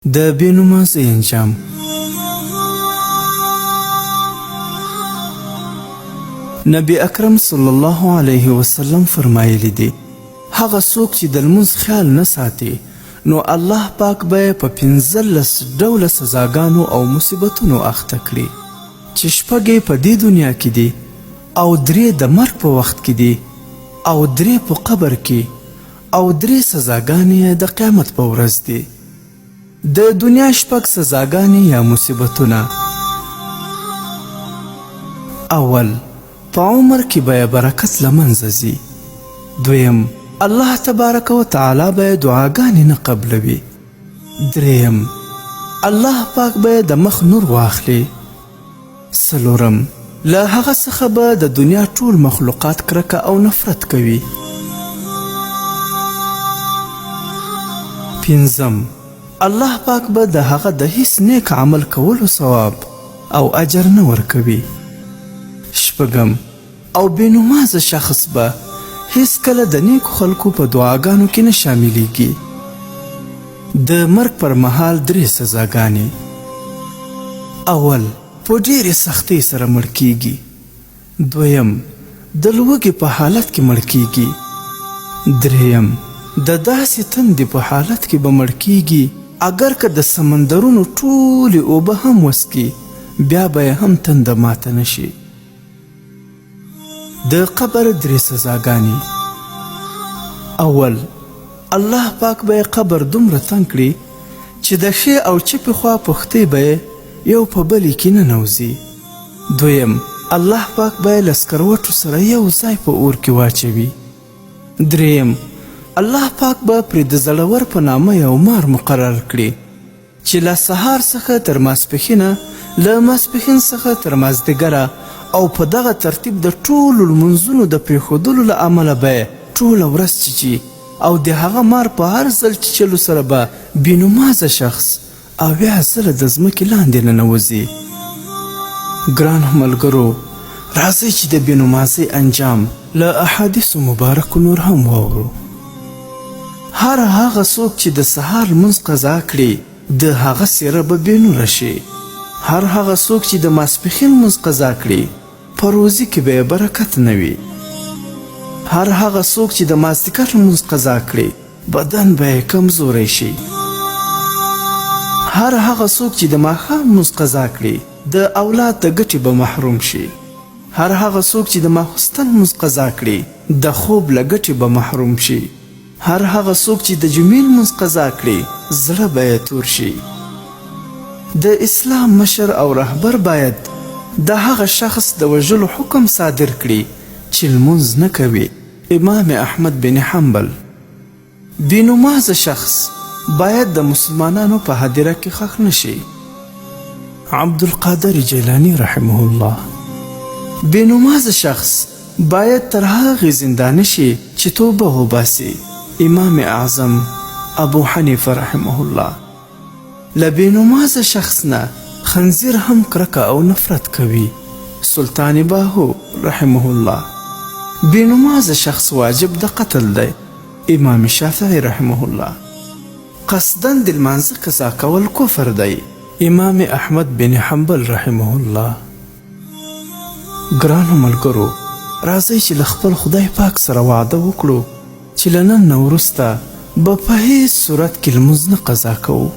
د بېنمازۍ انجام. نبی اکرم صلی الله علیه وسلم فرمایلی دی هغه څوک چې د لمونځ خیال نه ساتي نو الله پاک به په 15 ډوله سزاګانو او مصیبتونو اخته کړي چې شپږ یې په دې دنیا کې دي او 3 د مرګ په وخت کې دي او 3 په قبر کې او 3 سزاګانې د قیامت په ورځ دي. د دنیا شپږ سزاګانې یا مصیبتونه: اول، په عمر کې به برکت له منځه ځي. دویم، الله تبارک و تعالی به دعاګانې نه قبلوي. دریم، الله پاک به د مخ نور واخلي. څلورم، له هغه څخه به د دنیا ټول مخلوقات کرکه او نفرت کوي. پنځم، الله پاک به د هغه د هیڅ نیک عمل کولو ثواب او اجر نه ورکوي. شپږم، او بېنمازه شخص به هیڅکله د نیکو خلکو په دعاګانو کې نه شاملیږي. د مرګ پر مهال 3 سزاګانې: اول، په ډېرې سختۍ سره مړ کیږي. دویم، د لوږې په حالت کې مړ کیږي. دریم، د داسې تندې په حالت کې به مړ کیږي اگر که د سمندرونو ټولې اوبه هم وسکي بیا به یې هم تنده ماته نشي. د قبر 3 سزاګانې: اول، الله پاک به یې قبر دومره تنګ کړي چې د ښې او چپې خوا پښتۍ به یو په بلې کې ننوځي. دویم، الله پاک به یې له سکروټو سره یو ځای په اور کې واچوي. دریم، الله پاک به پرې د زړور په نامه یو مار مقرر کړي چې له سهار څخه تر ماسپښینه، له ماسپښین څخه تر مازدیګره او په دغه ترتیب د ټولو لمونځونو د پرېښودلو له امله به ټوله ورځ چیچي او د هغه مار په هر ځل چیچلو سره به بېنمازه شخص 80 ځله د ځمکې لاندې ننوځي. ګرانو ملګرو، راځئ چې د بېنمازۍ انجام له احادیثو مبارکو نور هم واورو. هر هغه څوک چې د سهار لمونځ قضا کړي د هغه څیره به بېنوره شي. هر هغه څوک چې د ماسپښین لمونځ قضا کړي په روزي کې به یې برکت نه وي. هر هغه څوک چې د مازدیګر لمونځ قضا کړي بدن به یې کمزوری شي. هر هغه څوک چې د ماښام لمونځ قضا کړي د اولاد د ګټې به محروم شي. هر هغه څوک چې د ماخوستن لمونځ قضا کړي د خوب له ګټې به محروم شي. هر هغه څوک چې د جمعې لمونځ قضا کړي زړه به یې تور شي. د اسلام مشر او رهبر باید د هغه شخص د وژلو حکم صادر کړي چې لمونځ نه کوي. امام احمد بن حنبل: بېنمازه شخص باید د مسلمانانو په هدیره کې ښخ نشي. عبدالقادر جیلانی رحمه الله: بېنمازه شخص باید تر هغې زنداني شي چې توبه وباسي. امام اعظم ابو حنیفه رحمه الله: له بېنمازه شخص نه خنزیر هم کرکه او نفرت کوي. سلطان باهو رحمه الله: بېنمازه شخص واجب د قتل دی. امام شافعي رحمه الله: قصداً د لمانځه قضا کول کفر دی. امام احمد بن حنبل رحمه الله. ګرانو ملګرو، راځئ چې له خپل خدای پاک سره وعده وکړو چې له نن نه وروسته به په هیڅ صورت کې لمونځ نه قضا کوو.